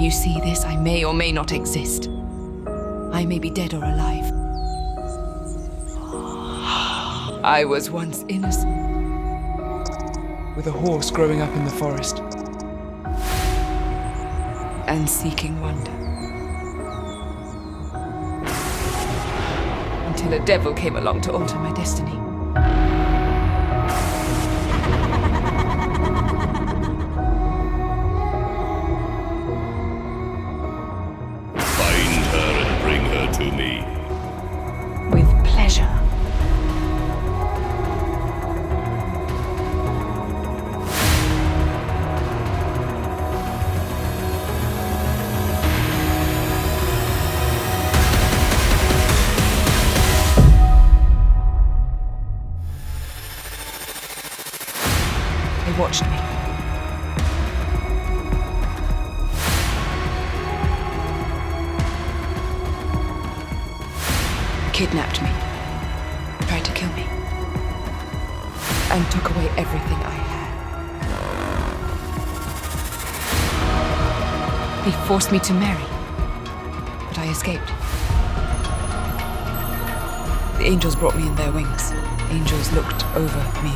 you see this, I may or may not exist. I may be dead or alive. I was once innocent, with a horse growing up in the forest, and seeking wonder. Until a devil came along to alter my destiny. Find her and bring her to me. With pleasure. They watched me. Kidnapped me. Tried to kill me. And took away everything I had. They forced me to marry. But I escaped. The angels brought me in their wings. Angels looked over me.